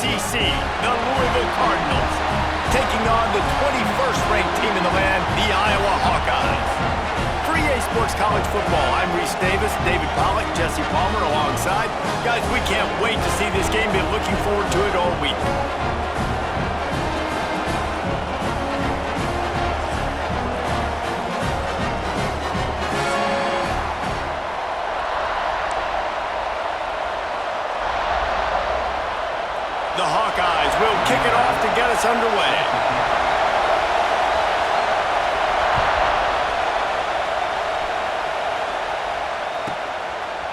ACC, the Louisville Cardinals, taking on the 21st ranked team in the land, the Iowa Hawkeyes. For EA Sports College Football, I'm Reese Davis, David Pollack, Jesse Palmer alongside. Guys, we can't wait to see this game. Been looking forward to it all week. The Hawkeyes will kick it off to get us underway.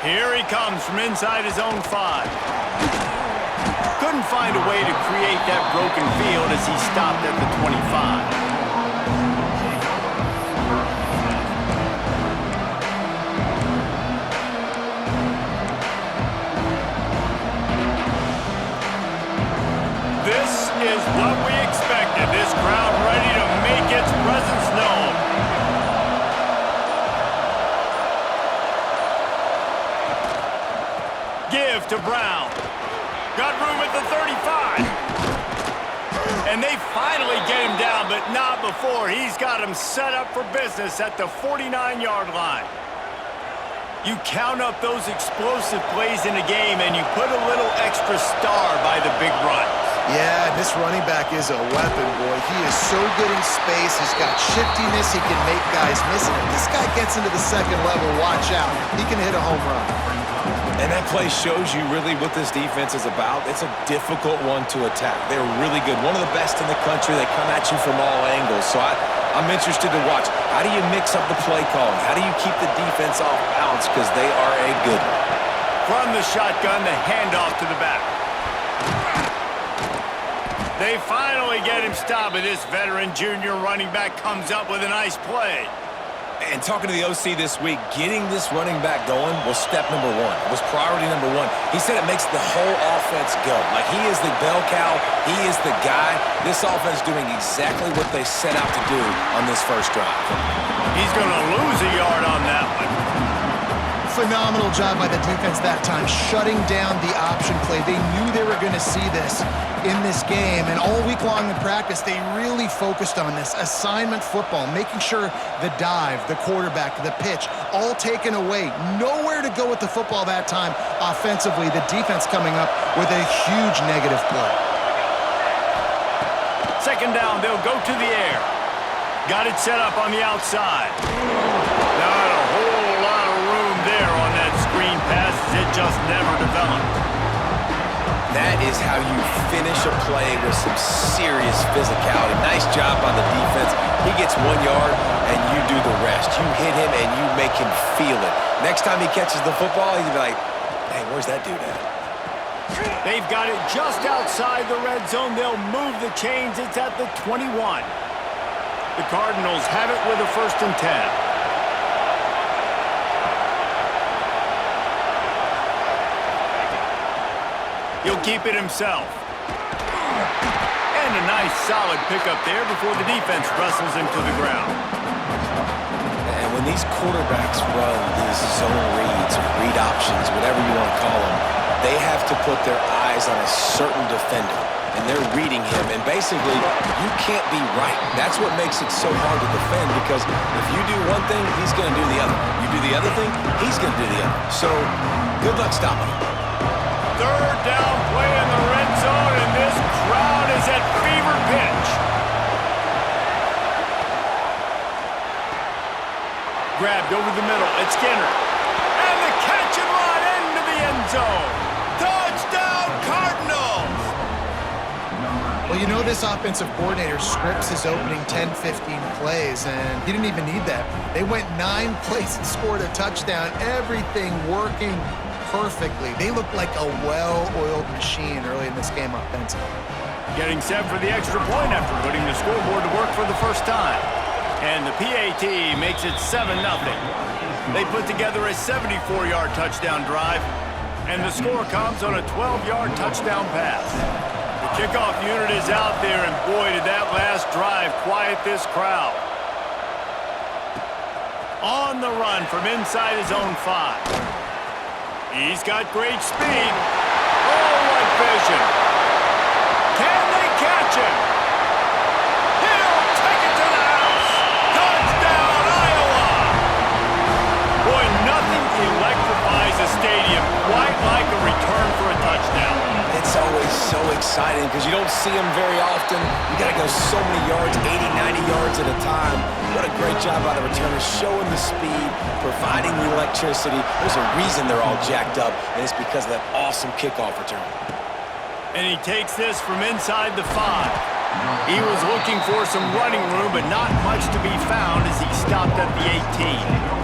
Here he comes from inside his own 5. Couldn't find a way to create that broken field as he stopped at the 25. This is what we expected. This crowd ready to make its presence known. Give to Brown. Got room at the 35. And they finally get him down, but not before. He's got him set up for business at the 49-yard line. You count up those explosive plays in a game, and you put a little extra star by the big runs. Yeah, this running back is a weapon, boy. He is so good in space. He's got shiftiness. He can make guys miss it. If this guy gets into the second level, watch out. He can hit a home run. And that play shows you really what this defense is about. It's a difficult one to attack. They're really good. One of the best in the country. They come at you from all angles. So I'm interested to watch. How do you mix up the play calling? How do you keep the defense off balance? Because they are a good one. From the shotgun, the handoff to the back. They finally get him stopped, but this veteran junior running back comes up with a nice play. And talking to the OC this week, getting this running back going was step number 1. It was priority number 1. He said it makes the whole offense go. Like, he is the bell cow. He is the guy. This offense doing exactly what they set out to do on this first drive. He's going to lose a yard on that one. Phenomenal job by the defense that time, shutting down the option play. They knew they were going to see this in this game, and all week long in practice, they really focused on this assignment football, making sure the dive, the quarterback, the pitch, all taken away. Nowhere to go with the football that time offensively. The defense coming up with a huge negative play. Second down, they'll go to the air. Got it set up on the outside. Not a whole lot of room there on that screen pass as it just never developed. That is how you finish a play with some serious physicality. Nice job by the defense. He gets 1 yard, and you do the rest. You hit him, and you make him feel it. Next time he catches the football, he's going to be like, hey, where's that dude at? They've got it just outside the red zone. They'll move the chains. It's at the 21. The Cardinals have it with a 1st and 10. He'll keep it himself. And a nice solid pickup there before the defense wrestles him to the ground. And when these quarterbacks run these zone reads or read options, whatever you want to call them, they have to put their eyes on a certain defender. And they're reading him. And basically, you can't be right. That's what makes it so hard to defend, because if you do one thing, he's going to do the other. You do the other thing, he's going to do the other. So good luck stopping him. Third down play in the red zone, and this crowd is at fever pitch. Grabbed over the middle. It's Skinner. And the catch and run into the end zone. Touchdown, Cardinals! Well, you know this offensive coordinator scripts his opening 10, 15 plays, and he didn't even need that. They went 9 plays and scored a touchdown. Everything working perfectly. They look like a well-oiled machine early in this game offensively. Getting set for the extra point after putting the scoreboard to work for the first time. And the PAT makes it 7-0. They put together a 74-yard touchdown drive, and the score comes on a 12-yard touchdown pass. The kickoff unit is out there, and boy, did that last drive quiet this crowd. On the run from inside his own 5. He's got great speed. Oh, what vision. Can they catch him? He'll take it to the house. Touchdown, Iowa! Boy, nothing electrifies a stadium quite like a return for a touchdown. It's always so exciting because you don't see them very often. You got to go so many yards, 80, 90 yards at a time. What a great job by the returners, showing the speed, providing the electricity. There's a reason they're all jacked up, and it's because of that awesome kickoff return. And he takes this from inside the 5. He was looking for some running room, but not much to be found as he stopped at the 18.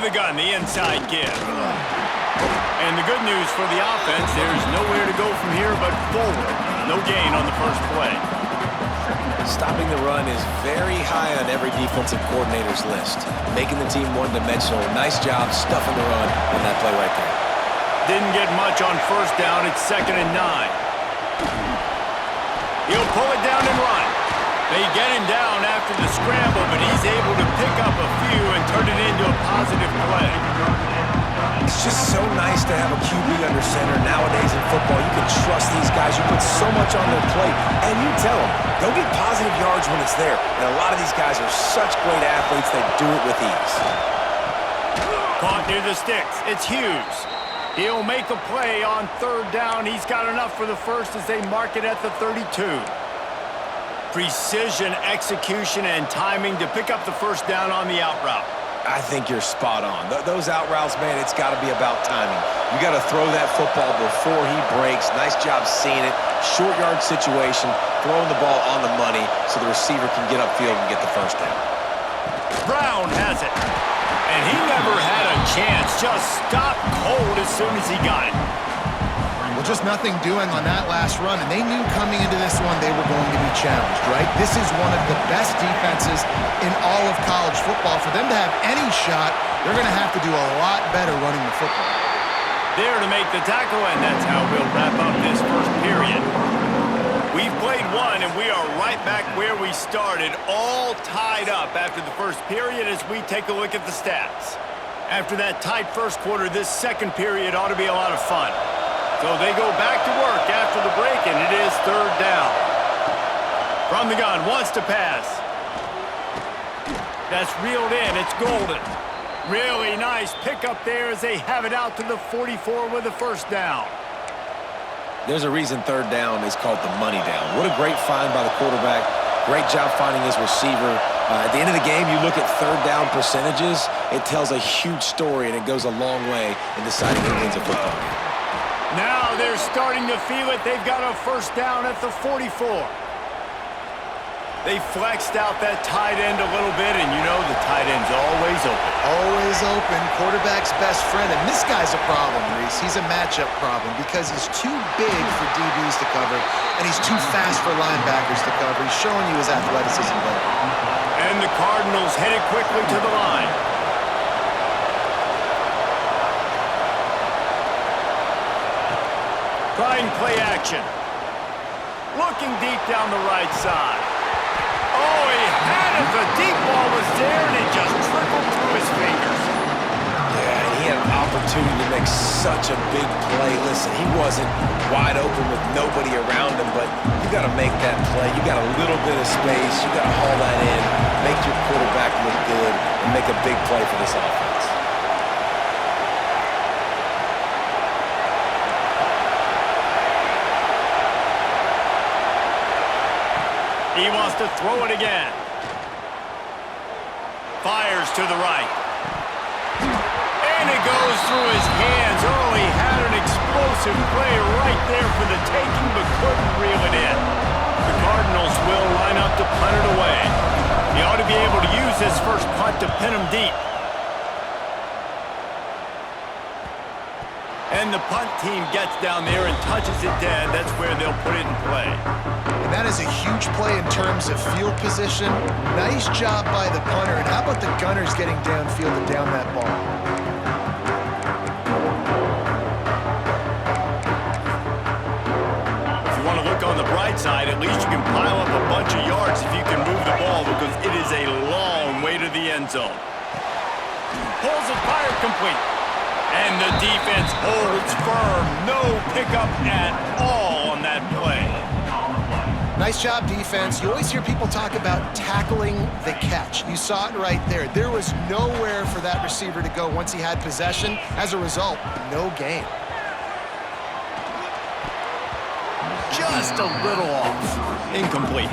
The gun, the inside give. And the good news for the offense, there's nowhere to go from here but forward. No gain on the first play. Stopping the run is very high on every defensive coordinator's list. Making the team one-dimensional. Nice job stuffing the run on that play right there. Didn't get much on first down. It's 2nd and 9. He'll pull it down and run. They get him down after the scramble, but he's able to pick up a few and turn it into a positive play. It's just so nice to have a QB under center nowadays in football. You can trust these guys. You put so much on their plate, and you tell them, go get positive yards when it's there. And a lot of these guys are such great athletes, they do it with ease. Caught near the sticks. It's Hughes. He'll make a play on 3rd down. He's got enough for the first as they mark it at the 32. Precision, execution, and timing to pick up the first down on the out route. I think you're spot on. Those out routes, man, it's got to be about timing. You got to throw that football before he breaks. Nice job seeing it. Short yard situation, throwing the ball on the money so the receiver can get upfield and get the first down. Brown has it. And he never had a chance. Just stopped cold as soon as he got it. Well, just nothing doing on that last run, and they knew coming into this one they were going to be challenged, right? This is one of the best defenses in all of college football. For them to have any shot, they're going to have to do a lot better running the football. There to make the tackle, and that's how we'll wrap up this first period. We've played one, and we are right back where we started, all tied up after the first period as we take a look at the stats. After that tight first quarter, this second period ought to be a lot of fun. So they go back to work after the break, and it is 3rd down. From the gun, wants to pass. That's reeled in. It's Golden. Really nice pickup there as they have it out to the 44 with a first down. There's a reason 3rd down is called the money down. What a great find by the quarterback. Great job finding his receiver. At the end of the game, you look at 3rd down percentages. It tells a huge story, and it goes a long way in deciding who wins a football game. Now they're starting to feel it. They've got a first down at the 44. They flexed out that tight end a little bit, and you know the tight end's always open. Always open. Quarterback's best friend. And this guy's a problem, Reese. He's a matchup problem because he's too big for DBs to cover, and he's too fast for linebackers to cover. He's showing you his athleticism there. And the Cardinals headed quickly to the line. Trying play action. Looking deep down the right side. Oh, he had it. The deep ball was there, and it just trickled through his fingers. Yeah, and he had an opportunity to make such a big play. Listen, he wasn't wide open with nobody around him, but you got to make that play. You got a little bit of space. You got to haul that in, make your quarterback look good, and make a big play for this offense. He wants to throw it again. Fires to the right. And it goes through his hands. Early had an explosive play right there for the taking, but couldn't reel it in. The Cardinals will line up to punt it away. He ought to be able to use this first punt to pin him deep. And the punt team gets down there and touches it dead. That's where they'll put it in play. And that is a huge play in terms of field position. Nice job by the punter. And how about the Gunners getting downfield and down that ball? If you want to look on the bright side, at least you can pile up a bunch of yards if you can move the ball, because it is a long way to the end zone. Pulls it, fired complete. And the defense holds firm. No pickup at all on that play. Nice job, defense. You always hear people talk about tackling the catch. You saw it right there. There was nowhere for that receiver to go once he had possession. As a result, no gain. Just a little off. Incomplete.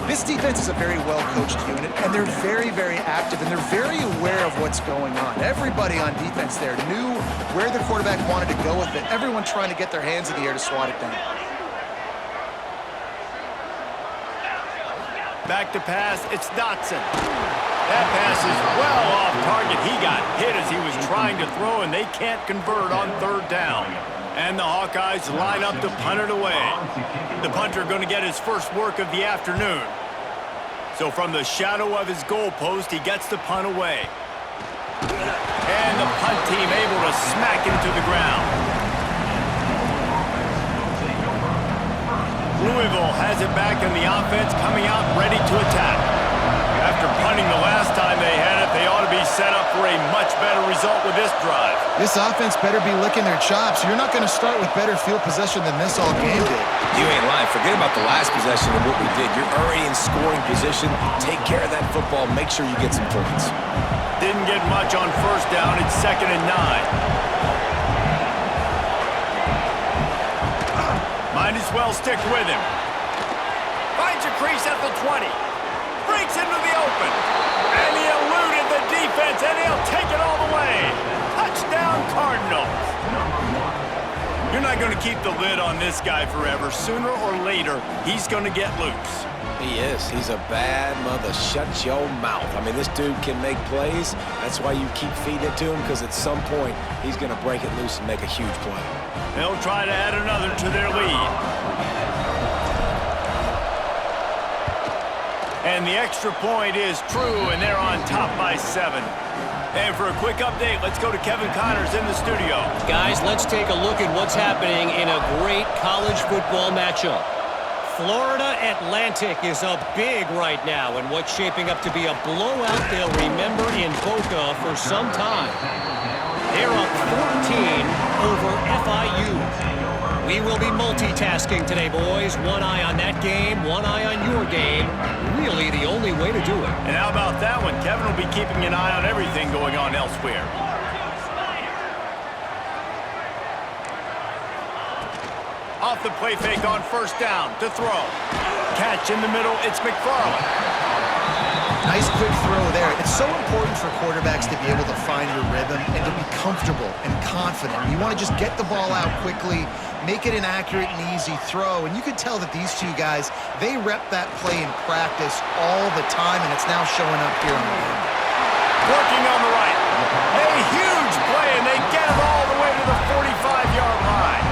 This defense is a very well-coached unit, and they're very, very active, and they're very aware of what's going on. Everybody on defense there knew where the quarterback wanted to go with it. Everyone trying to get their hands in the air to swat it down. Back to pass, it's Dotson. That pass is well off target. He got hit as he was trying to throw, and they can't convert on third down. And the Hawkeyes line up to punt it away. The punter going to get his first work of the afternoon. So from the shadow of his goalpost, he gets the punt away. And the punt team able to smack him to the ground. Louisville has it back in the offense, coming out ready to attack. After punting the last time they had it, they ought to be set up for a much better result with this drive. This offense better be licking their chops. You're not going to start with better field possession than this all game did. You ain't lying. Forget about the last possession and what we did. You're already in scoring position. Take care of that football. Make sure you get some points. Didn't get much on first down. It's 2nd and 9. Might as well stick with him. Finds a crease at the 20. Breaks into the open. And he eluded the defense, and he'll take it all the way. Touchdown, Cardinals. You're not going to keep the lid on this guy forever. Sooner or later, he's going to get loose. He is. He's a bad mother. Shut your mouth. I mean, this dude can make plays. That's why you keep feeding it to him, because at some point, he's going to break it loose and make a huge play. They'll try to add another to their lead. And the extra point is true, and they're on top by 7. And for a quick update, let's go to Kevin Connors in the studio. Guys, let's take a look at what's happening in a great college football matchup. Florida Atlantic is up big right now in what's shaping up to be a blowout they'll remember in Boca for some time. They're up 14 over FIU. We will be multitasking today, boys. One eye on that game, one eye on your game. Really the only way to do it. And how about that one? Kevin will be keeping an eye on everything going on elsewhere. Off the play fake on first down to throw. Catch in the middle, it's McFarland. Nice quick throw there. It's so important for quarterbacks to be able to find your rhythm and to be comfortable and confident. You want to just get the ball out quickly, make it an accurate and easy throw. And you can tell that these two guys, they rep that play in practice all the time, and it's now showing up here on the field. Working on the right. A huge play, and they get it all the way to the 45-yard line.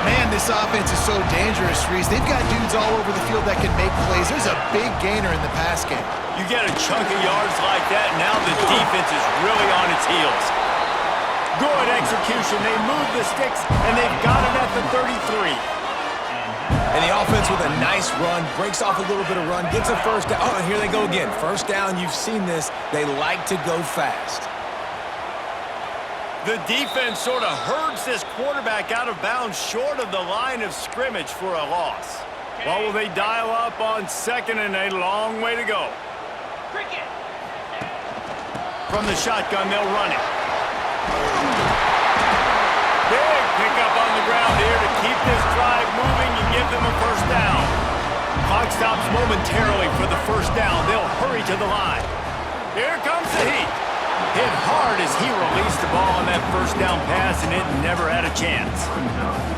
Man, this offense is so dangerous, Reese. They've got dudes all over the field that can make plays. There's a big gainer in the pass game. You get a chunk of yards like that, now the defense is really on its heels. Good execution. They move the sticks, and they've got it at the 33. And the offense with a nice run, breaks off a little bit of run, gets a first down. Oh, and here they go again. First down, you've seen this. They like to go fast. The defense sort of herds this quarterback out of bounds short of the line of scrimmage for a loss. What will they dial up on 2nd and a long way to go? From the shotgun, they'll run it. Big pickup on the ground here to keep this drive moving and give them a first down. Clock stops momentarily for the first down. They'll hurry to the line. Here comes the heat. Hit hard as he released the ball on that first down pass, and it never had a chance.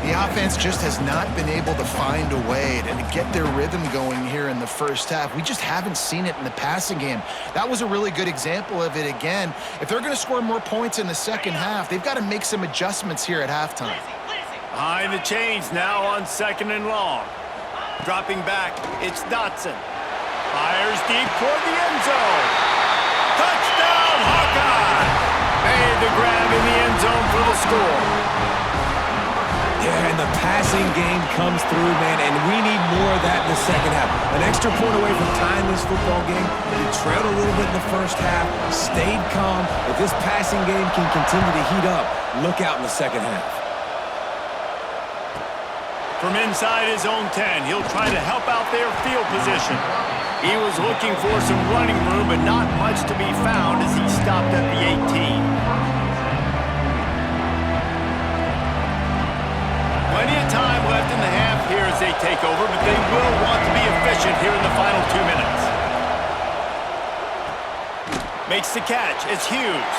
The offense just has not been able to find a way to get their rhythm going here in the first half. We just haven't seen it in the passing game. That was a really good example of it again. If they're going to score more points in the second half, they've got to make some adjustments here at halftime. Behind the chains now on 2nd and long. Dropping back, it's Dotson. Fires deep toward the end zone. Touchdown, Hawkeye! Made the grab in the end zone for the score. Yeah, and the passing game comes through, man, and we need more of that in the second half. An extra point away from tying this football game. You trailed a little bit in the first half, stayed calm. If this passing game can continue to heat up, look out in the second half. From inside his own 10, he'll try to help out their field position. He was looking for some running room, but not much to be found as he stopped at the 18. Plenty of time left in the half here as they take over, but they will want to be efficient here in the final 2 minutes. Makes the catch. It's Hughes.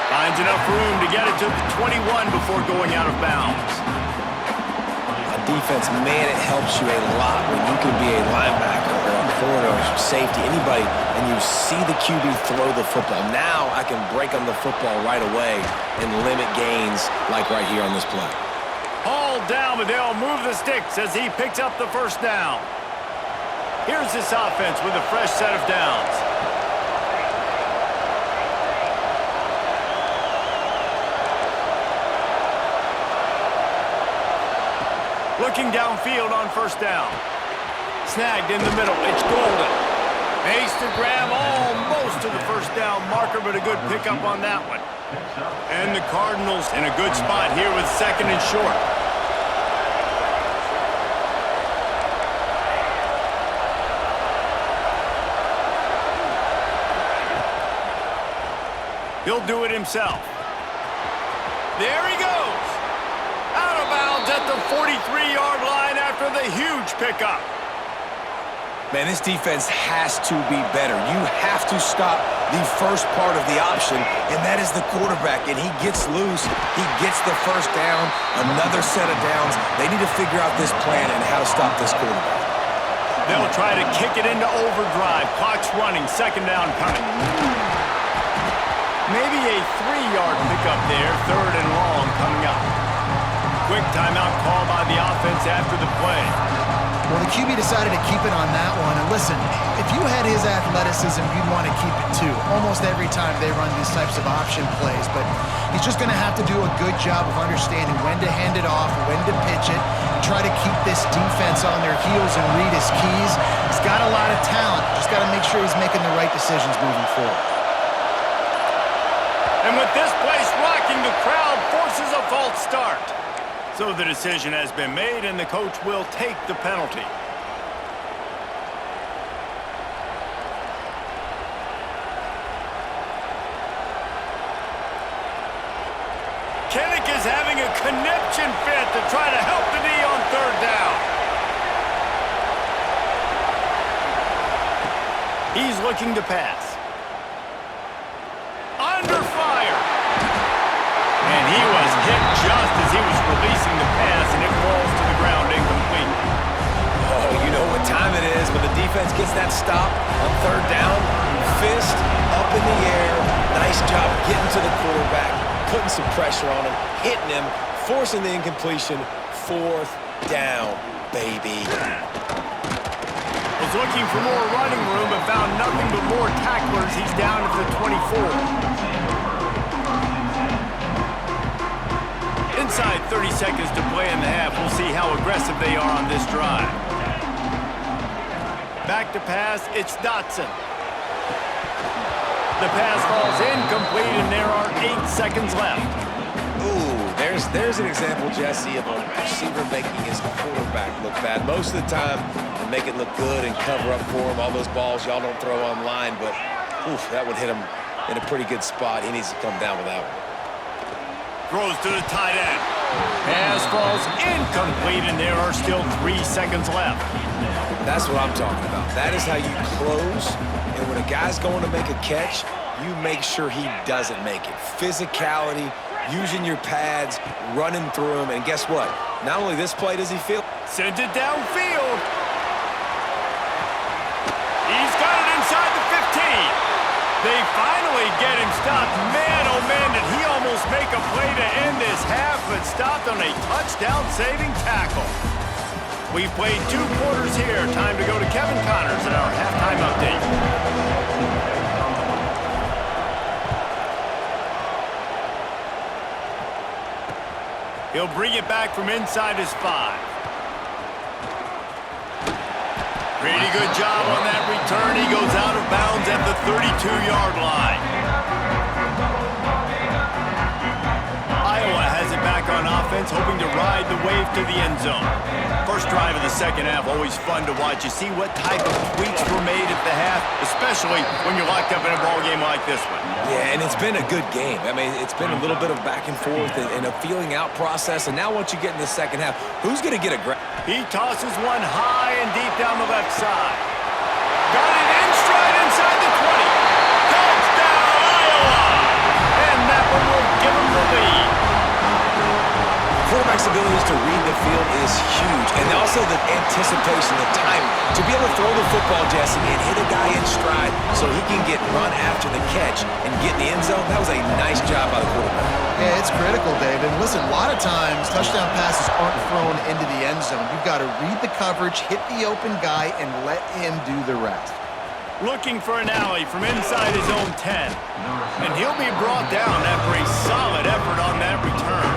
Finds enough room to get it to the 21 before going out of bounds. Defense, man, it helps you a lot when you can be a linebacker or a corner or safety, anybody, and you see the QB throw the football. Now I can break on the football right away and limit gains like right here on this play. Hauled down, but they'll move the sticks as he picks up the first down. Here's this offense with a fresh set of downs. Looking downfield on first down. Snagged in the middle. It's Golden. Makes the grab almost to the first down marker, but a good pickup on that one. And the Cardinals in a good spot here with 2nd and short. He'll do it himself. There he goes. Out of bounds at the 43-yard line after the huge pickup. Man, this defense has to be better. You have to stop the first part of the option, and that is the quarterback. And he gets loose. He gets the first down, another set of downs. They need to figure out this plan and how to stop this quarterback. They'll try to kick it into overdrive. Clock's running. 2nd down coming. Maybe a 3-yard pickup there. 3rd and long coming up. Quick timeout call by the offense after the play. Well, the QB decided to keep it on that one. And listen, if you had his athleticism, you'd want to keep it too. Almost every time they run these types of option plays. But he's just going to have to do a good job of understanding when to hand it off, when to pitch it, and try to keep this defense on their heels and read his keys. He's got a lot of talent. Just got to make sure he's making the right decisions moving forward. And with this place rocking, the crowd forces a false start. So the decision has been made, and the coach will take the penalty. Kinnick is having a conniption fit to try to help the D on 3rd down. He's looking to pass. Under fire. And he was hit just as he was releasing the pass, and it falls to the ground incomplete. Oh, you know what time it is when the defense gets that stop on 3rd down. Fist up in the air. Nice job getting to the quarterback, putting some pressure on him, hitting him, forcing the incompletion. 4th down, baby. Was looking for more running room, but found nothing but more tacklers. He's down at the 24. Inside 30 seconds to play in the half. We'll see how aggressive they are on this drive. Back to pass, it's Dotson. The pass falls incomplete, and there are 8 seconds left. Ooh, there's an example, Jesse, of a receiver making his quarterback look bad. Most of the time, they make it look good and cover up for him. All those balls y'all don't throw online, but oof, that would hit him in a pretty good spot. He needs to come down with that one. Throws to the tight end. Pass falls incomplete, and there are still 3 seconds left. That's what I'm talking about. That is how you close. And when a guy's going to make a catch, you make sure he doesn't make it. Physicality, using your pads, running through them, and guess what? Not only this play does he feel. Sends it downfield. He's got it inside the 15. They finally get him stopped. Man, oh man, did he almost make a play to end this half, but stopped on a touchdown-saving tackle. We've played 2 quarters here. Time to go to Kevin Connors in our halftime update. He'll bring it back from inside his 5. Pretty good job on that return. He goes out of bounds at the 32-yard line. Iowa has it back on offense, hoping to ride the wave to the end zone. First drive of the second half, always fun to watch. You see what type of tweaks were made at the half, especially when you're locked up in a ball game like this one. Yeah, and it's been a good game. I mean, it's been a little bit of back and forth and a feeling out process. And now once you get in the second half, who's going to get a grab? He tosses one high and deep down the left side. Got it in stride inside the 20. Touchdown, Iowa! And that one will give him the lead. Quarterback's abilities to read the field is huge. And also the anticipation, the time to be able to throw the football, Jesse, and hit a guy in stride so he can get run after the catch and get in the end zone. That was a nice job by the quarterback. Yeah, it's critical, David. And listen, a lot of times touchdown passes aren't thrown into the end zone. You've got to read the coverage, hit the open guy, and let him do the rest. Looking for an alley from inside his own 10. And he'll be brought down after a solid effort on that return.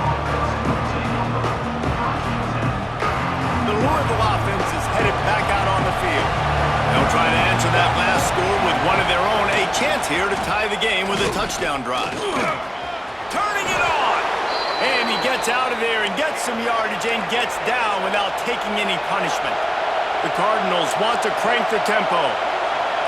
The Louisville offense is headed back out on the field. They'll try to answer that last score with one of their own. A chance here to tie the game with a touchdown drive. Turning it on! And he gets out of there and gets some yardage and gets down without taking any punishment. The Cardinals want to crank the tempo.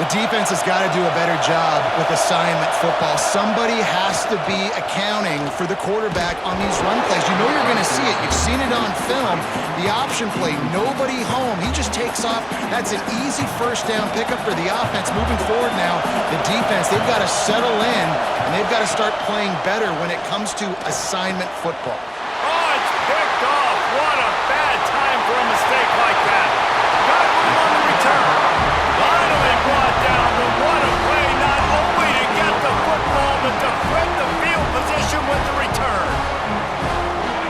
The defense has got to do a better job with assignment football. Somebody has to be accounting for the quarterback on these run plays. You know you're going to see it. You've seen it on film. The option play, nobody home. He just takes off. That's an easy first down pickup for the offense. Moving forward now, the defense, they've got to settle in, and they've got to start playing better when it comes to assignment football. Oh, it's picked off. What a bad time for a mistake like that. Got room on the return. Finally brought down, but what a play, not only to get the football, but to flip the field position with the return.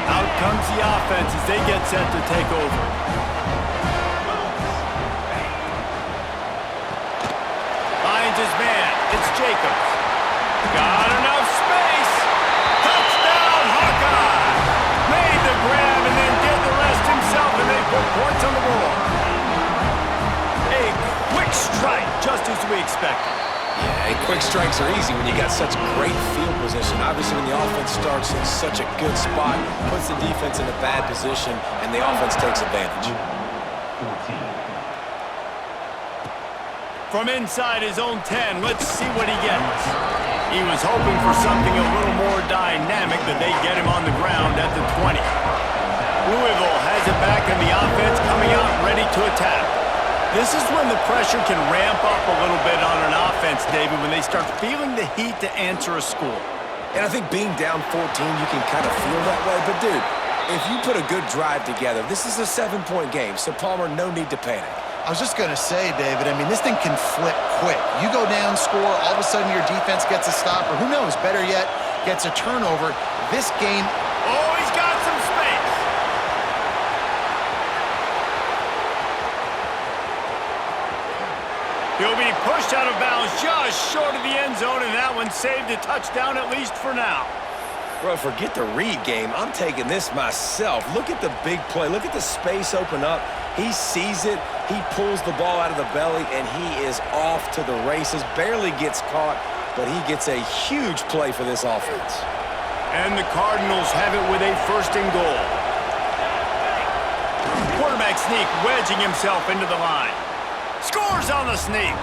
Out comes the offense as they get set to take over. Finds his man. It's Jacobs. Got enough space. Touchdown, Hawkeye. Made the grab and then did the rest himself, and they put points on the board. A quick strike, just as we expected. Yeah, quick strikes are easy when you got such great field position. Obviously, when the offense starts in such a good spot, puts the defense in a bad position, and the offense takes advantage. From inside his own 10, let's see what he gets. He was hoping for something a little more dynamic, but they get him on the ground at the 20. Louisville has it back in the offense, coming out ready to attack. This is when the pressure can ramp up a little bit on an offense, David, when they start feeling the heat to answer a score. And I think being down 14, you can kind of feel that way. But, dude, if you put a good drive together, this is a 7-point game, so, Palmer, no need to panic. I was just going to say, David, I mean, this thing can flip quick. You go down, score, all of a sudden your defense gets a stop, or who knows, better yet, gets a turnover. This game... Oh, he's got some space. He'll be pushed out of bounds just short of the end zone, and that one saved a touchdown at least for now. Bro, forget the read game. I'm taking this myself. Look at the big play. Look at the space open up. He sees it. He pulls the ball out of the belly, and he is off to the races. Barely gets caught, but he gets a huge play for this offense. And the Cardinals have it with a first and goal. Quarterback sneak, wedging himself into the line. Scores on the sneak.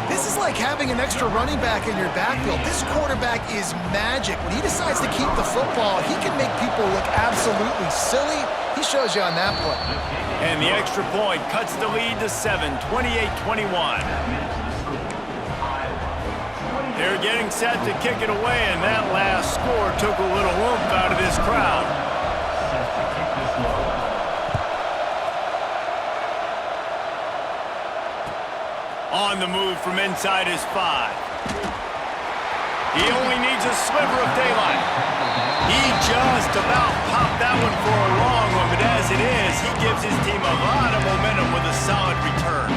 This is like having an extra running back in your backfield. This quarterback is magic. When he decides to keep the football, he can make people look absolutely silly. He shows you on that play. And the extra point cuts the lead to 7, 28-21. They're getting set to kick it away, and that last score took a little oomph out of this crowd. On the move from inside his 5. He only needs a sliver of daylight. He just about popped that one for a long one, but as it is, he gives his team a lot of momentum with a solid return.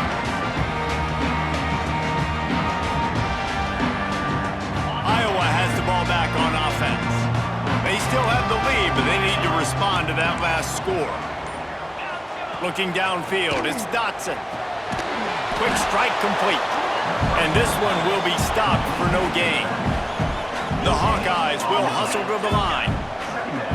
Iowa has the ball back on offense. They still have the lead, but they need to respond to that last score. Looking downfield, it's Dotson. Quick strike complete. And this one will be stopped for no gain. The Hawkeyes will hustle to the line.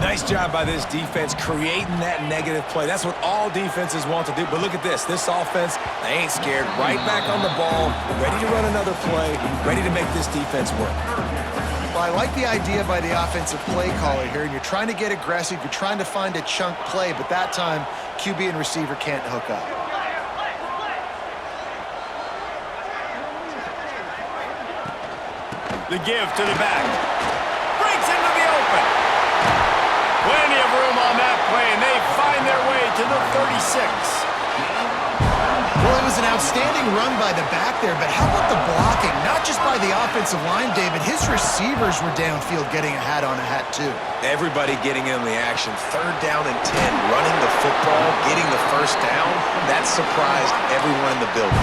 Nice job by this defense creating that negative play. That's what all defenses want to do. But look at this. This offense, they ain't scared. Right back on the ball, ready to run another play, ready to make this defense work. Well, I like the idea by the offensive play caller here. And you're trying to get aggressive. You're trying to find a chunk play. But that time, QB and receiver can't hook up. The give to the back. Breaks into the open. Plenty of room on that play, and they find their way to the 36. Well, it was an outstanding run by the back there, but how about the blocking? Not just by the offensive line, David. His receivers were downfield getting a hat on a hat, too. Everybody getting in the action. 3rd down and 10, running the football, getting the first down. That surprised everyone in the building.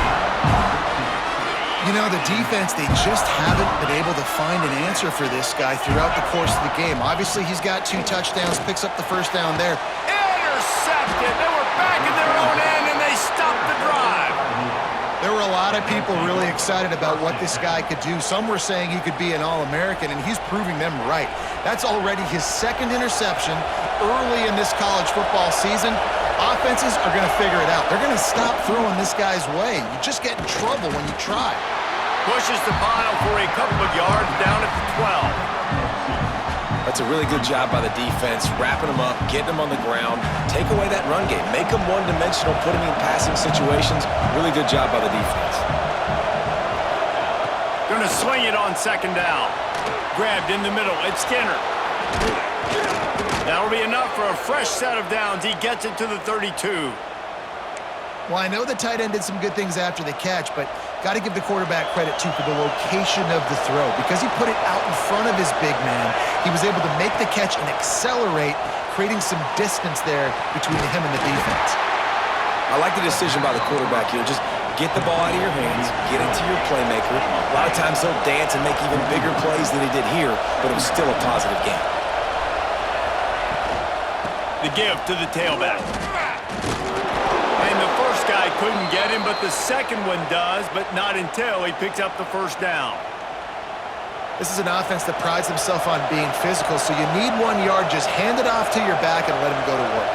You know, the defense, they just haven't been able to find an answer for this guy throughout the course of the game. Obviously, he's got 2 touchdowns, picks up the first down there. Intercepted. They were back in their own end, and they stopped the drive. There were a lot of people really excited about what this guy could do. Some were saying he could be an All-American, and he's proving them right. That's already his 2nd interception early in this college football season. Offenses are going to figure it out. They're going to stop throwing this guy's way. You just get in trouble when you try. Pushes the pile for a couple of yards down at the 12. That's a really good job by the defense, wrapping them up, getting them on the ground, take away that run game, make them one-dimensional, put them in passing situations. Really good job by the defense. Going to swing it on 2nd down. Grabbed in the middle. It's Skinner. That'll be enough for a fresh set of downs. He gets it to the 32. Well, I know the tight end did some good things after the catch, but got to give the quarterback credit, too, for the location of the throw. Because he put it out in front of his big man, he was able to make the catch and accelerate, creating some distance there between him and the defense. I like the decision by the quarterback here. Just get the ball out of your hands, get into your playmaker. A lot of times he'll dance and make even bigger plays than he did here, but it was still a positive game. The give to the tailback. And the first guy couldn't get him, but the second one does, but not until he picks up the first down. This is an offense that prides himself on being physical, so you need 1 yard, just hand it off to your back and let him go to work.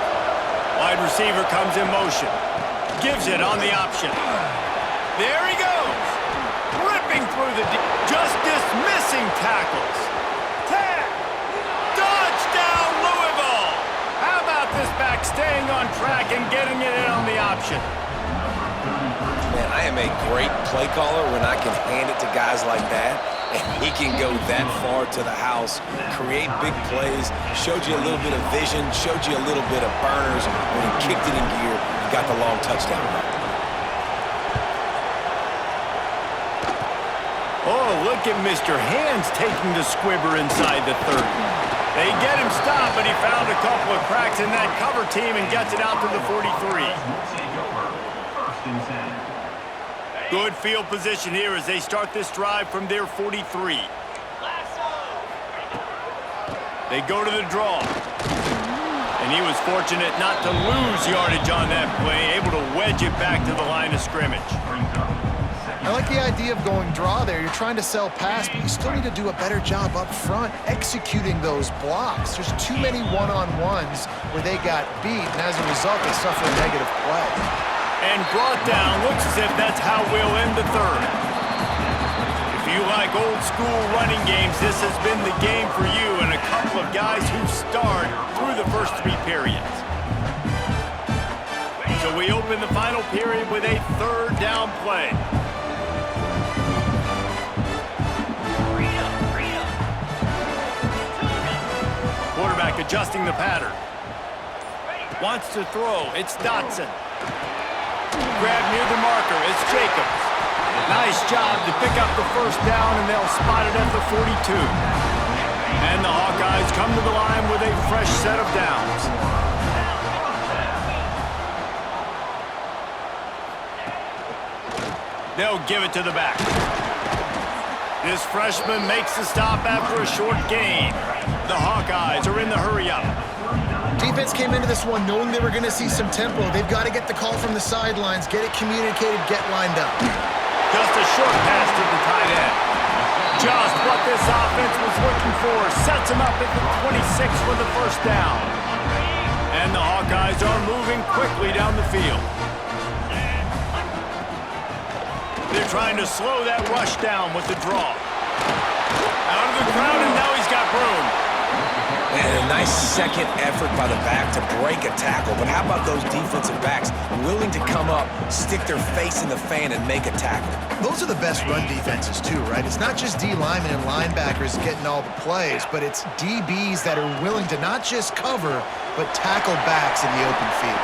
Wide receiver comes in motion. Gives it on the option. There he goes. Ripping through the just dismissing tackles. Touchdown, Louisville. How about this back staying on track and getting it in on the option? Man, I am a great play caller when I can hand it to guys like that. And he can go that far to the house, create big plays, showed you a little bit of vision, showed you a little bit of burners when he kicked it in gear and got the long touchdown run. Oh, look at Mr. Hands taking the squibber inside the 30. They get him stopped, but he found a couple of cracks in that cover team and gets it out to the 43. Good field position here as they start this drive from their 43. They go to the draw. And he was fortunate not to lose yardage on that play, able to wedge it back to the line of scrimmage. I like the idea of going draw there. You're trying to sell pass, but you still need to do a better job up front executing those blocks. There's too many one-on-ones where they got beat, and as a result, they suffer a negative play. And brought down. Looks as if that's how we'll end the third. If you like old school running games, this has been the game for you and a couple of guys who starred through the first 3 periods. So we open the final period with a 3rd down play. adjusting the pattern. Wants to throw. It's Dotson. Grab near the marker. It's Jacobs. Nice job to pick up the first down, and they'll spot it at the 42. And the Hawkeyes come to the line with a fresh set of downs. They'll give it to the back. This freshman makes the stop after a short gain. The Hawkeyes are in the hurry-up. Defense came into this one knowing they were going to see some tempo. They've got to get the call from the sidelines, get it communicated, get lined up. Just a short pass to the tight end. Just what this offense was looking for. Sets him up at the 26 for the first down. And the Hawkeyes are moving quickly down the field. They're trying to slow that rush down with the draw. Out of the crowd, and now he's got room. And a nice second effort by the back to break a tackle. But how about those defensive backs willing to come up, stick their face in the fan, and make a tackle? Those are the best run defenses too, right? It's not just D linemen and linebackers getting all the plays, but it's DBs that are willing to not just cover, but tackle backs in the open field.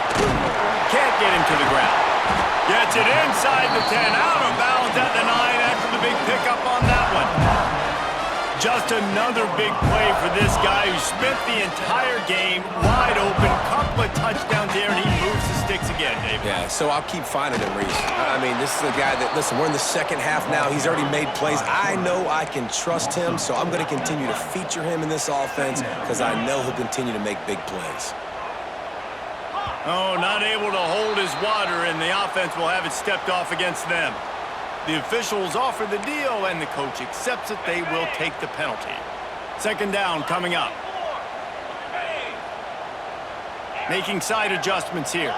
Can't get him to the ground. Gets it inside the 10, out of bounds at the 9 after the big pickup on that one. Just another big play for this guy who spent the entire game wide open. Couple of touchdowns here, and he moves the sticks again, David. Yeah, so I'll keep finding him, Reese. I mean, this is a guy that, listen, we're in the second half now. He's already made plays. I know I can trust him, so I'm going to continue to feature him in this offense because I know he'll continue to make big plays. Oh, not able to hold his water, and the offense will have it stepped off against them. The officials offer the deal, and the coach accepts it. They will take the penalty. Second down coming up. Making side adjustments here.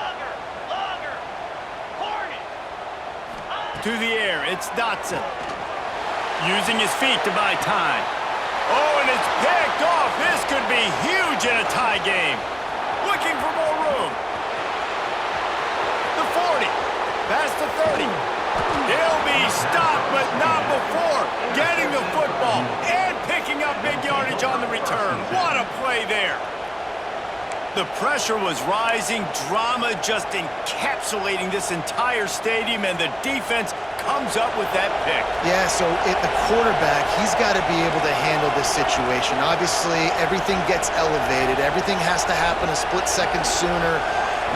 To the air, it's Dotson. Using his feet to buy time. Oh, and it's picked off. This could be huge in a tie game. Looking for more room. The 40. Past the 30. He'll be stopped, but not before getting the football and picking up big yardage on the return. What a play there. The pressure was rising, drama just encapsulating this entire stadium, and the defense comes up with that pick. Yeah, so the quarterback, he's got to be able to handle this situation. Obviously, everything gets elevated. Everything has to happen a split second sooner.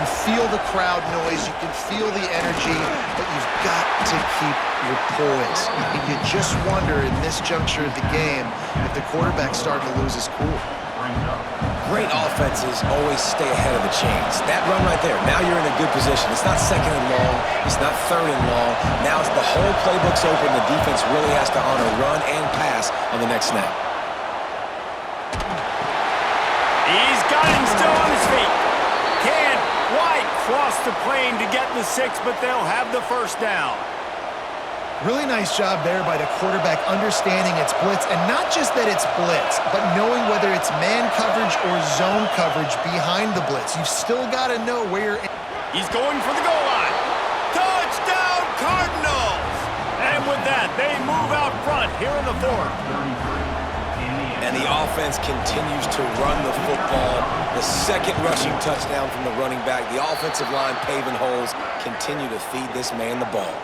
You feel the crowd noise, you can feel the energy, but you've got to keep your poise. And you just wonder in this juncture of the game if the quarterback's starting to lose his cool. Great offenses always stay ahead of the chains. That run right there, now you're in a good position. It's not second and long, it's not third and long. Now it's the whole playbook's open. The defense really has to honor run and pass on the next snap. He's got him still on his feet. Can't quite cross the plane to get the 6, but they'll have the first down. Really nice job there by the quarterback understanding it's blitz, and not just that it's blitz, but knowing whether it's man coverage or zone coverage behind the blitz. You've still got to know where you're... He's going for the goal line. Touchdown, Cardinals! And with that, they move out front here in the fourth. And the offense continues to run the football. The second rushing touchdown from the running back. The offensive line paving holes continue to feed this man the ball.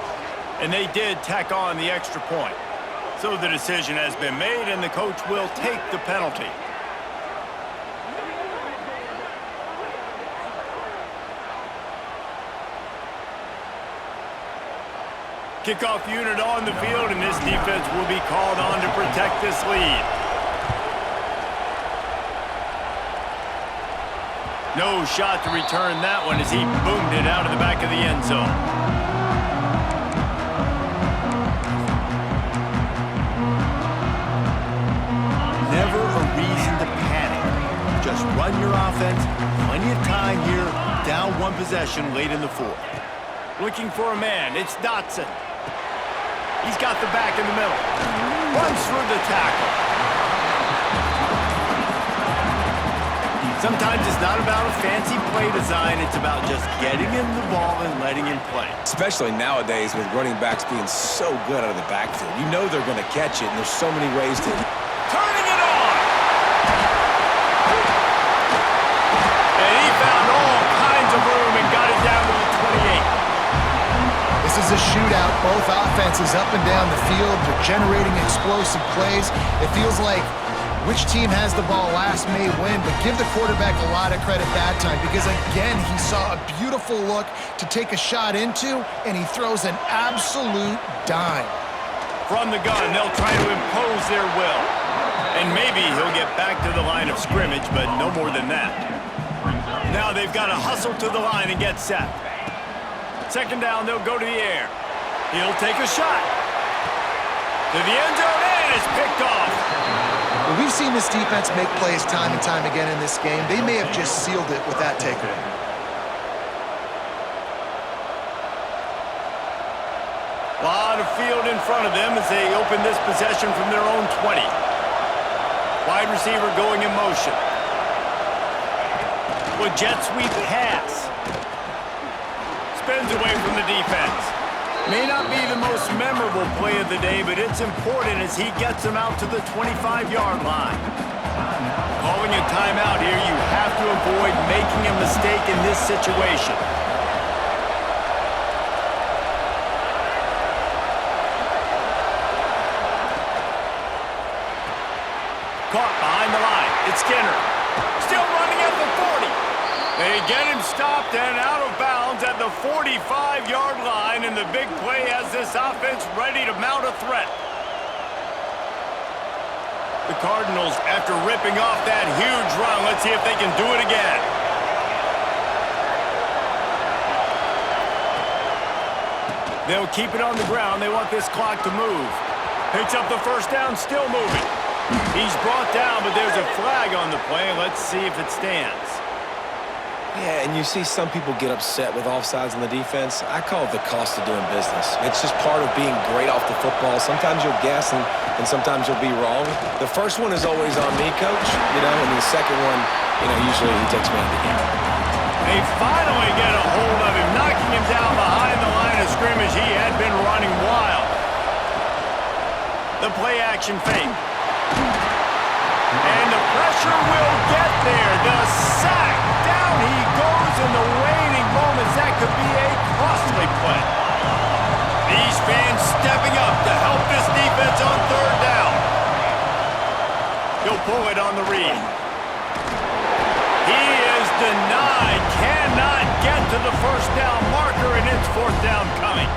And they did tack on the extra point. So the decision has been made, and the coach will take the penalty. Kickoff unit on the field, and this defense will be called on to protect this lead. No shot to return that one as he boomed it out of the back of the end zone. Never a reason to panic. Just run your offense. Plenty of time here. Down one possession late in the fourth. Looking for a man. It's Dotson. He's got the back in the middle. Runs through the tackle. Sometimes it's not about a fancy play design. It's about just getting him the ball and letting him play. Especially nowadays with running backs being so good out of the backfield. You know they're going to catch it, and there's so many ways to... Turning it on! is a shootout. Both offenses up and down the field. They're generating explosive plays. It feels like which team has the ball last may win, but give the quarterback a lot of credit that time because, again, he saw a beautiful look to take a shot into, and he throws an absolute dime. From the gun, they'll try to impose their will. And maybe he'll get back to the line of scrimmage, but no more than that. Now they've got to hustle to the line and get set. Second down, they'll go to the air. He'll take a shot. To the end zone, and it's picked off. Well, we've seen this defense make plays time and time again in this game. They may have just sealed it with that takeaway. A lot of field in front of them as they open this possession from their own 20. Wide receiver going in motion. With jet sweep pass. Spins away from the defense. May not be the most memorable play of the day, but it's important as he gets them out to the 25-yard line. Calling a timeout here, you have to avoid making a mistake in this situation. Caught behind the line. It's Skinner. Still running at the 40. They get him stopped and out of bounds at the 45-yard line, and the big play has this offense ready to mount a threat. The Cardinals, after ripping off that huge run, let's see if they can do it again. They'll keep it on the ground. They want this clock to move. Picks up the first down, still moving. He's brought down, but there's a flag on the play. Let's see if it stands. Yeah, and you see some people get upset with offsides on the defense. I call it the cost of doing business. It's just part of being great off the football. Sometimes you'll guess, and sometimes you'll be wrong. The first one is always on me, Coach, and the second one, usually he takes me out of the game. They finally get a hold of him, knocking him down behind the line of scrimmage. He had been running wild. The play action fake. And the pressure will get there. The sack. Down he goes in the waning moments. That could be a costly play. These fans stepping up to help this defense on third down. He'll pull it on the read. He is denied. Cannot get to the first down marker, and it's fourth down coming.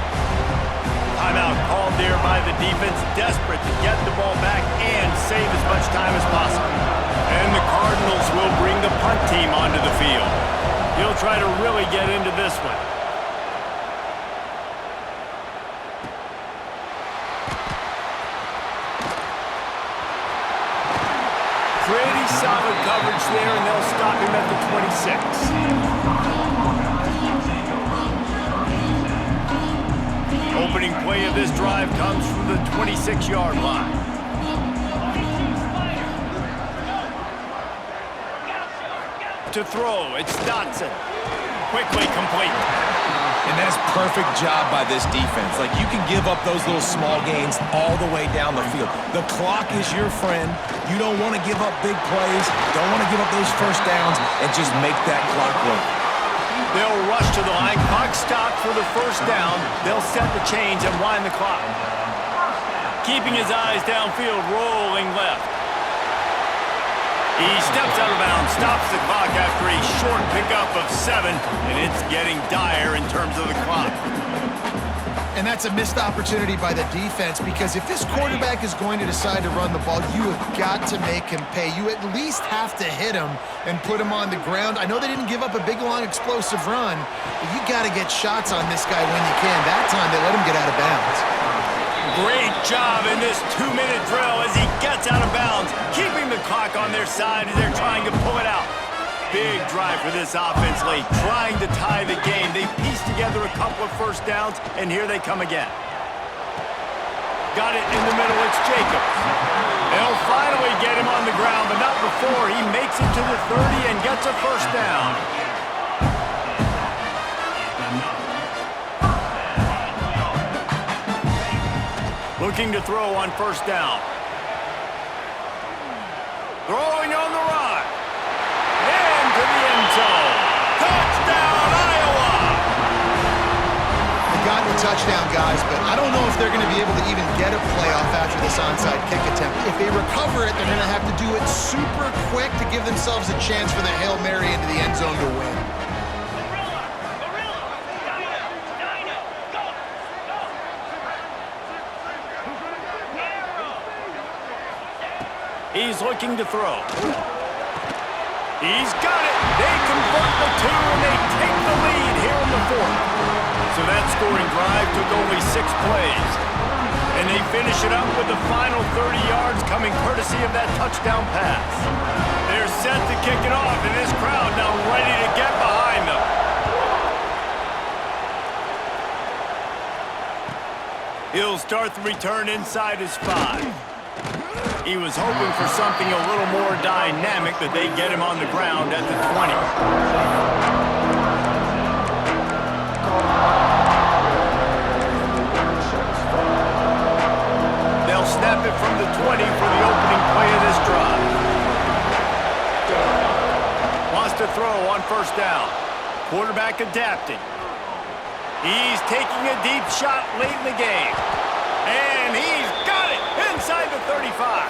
Timeout called there by the defense, desperate to get the ball back and save as much time as possible. And the Cardinals will bring the punt team onto the field. He'll try to really get into this one. Pretty solid coverage there, and they'll stop him at the 26. Opening play of this drive comes from the 26-yard line. To throw, it's Dotson. Quickly complete. And that's perfect job by this defense. Like, you can give up those little small gains all the way down the field. The clock is your friend. You don't want to give up big plays. Don't want to give up those first downs and just make that clock run. They'll rush to the line. Clock stopped for the first down. They'll set the chains and wind the clock. Keeping his eyes downfield, rolling left. He steps out of bounds, stops the clock after a short pickup of 7, and it's getting dire in terms of the clock. And that's a missed opportunity by the defense because if this quarterback is going to decide to run the ball, you have got to make him pay. You at least have to hit him and put him on the ground. I know they didn't give up a big, long, explosive run, but you got to get shots on this guy when you can. That time, they let him get out of bounds. Great job in this 2-minute drill as he gets out of bounds, keeping the clock on their side as they're trying to pull it out. Big drive for this offense late, trying to tie the game. They pieced together a couple of first downs, and here they come again. Got it in the middle, it's Jacobs. They'll finally get him on the ground, but not before he makes it to the 30 and gets a first down. Looking to throw on first down. Throwing on the run. Into the end zone. Touchdown, Iowa! They got in the touchdown, guys, but I don't know if they're going to be able to even get a playoff after this onside kick attempt. If they recover it, they're going to have to do it super quick to give themselves a chance for the Hail Mary into the end zone to win. He's looking to throw. He's got it. They convert the two, and they take the lead here in the fourth. So that scoring drive took only 6 plays. And they finish it up with the final 30 yards coming courtesy of that touchdown pass. They're set to kick it off, and this crowd now ready to get behind them. He'll start the return inside his 5. He was hoping for something a little more dynamic, that they get him on the ground at the 20. They'll snap it from the 20 for the opening play of this drive. Wants to throw on first down. Quarterback adapting. He's taking a deep shot late in the game. And he's got it inside the 35.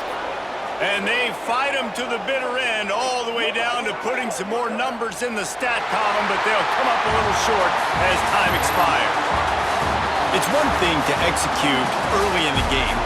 And they fight him to the bitter end, all the way down to putting some more numbers in the stat column, but they'll come up a little short as time expires. It's one thing to execute early in the game,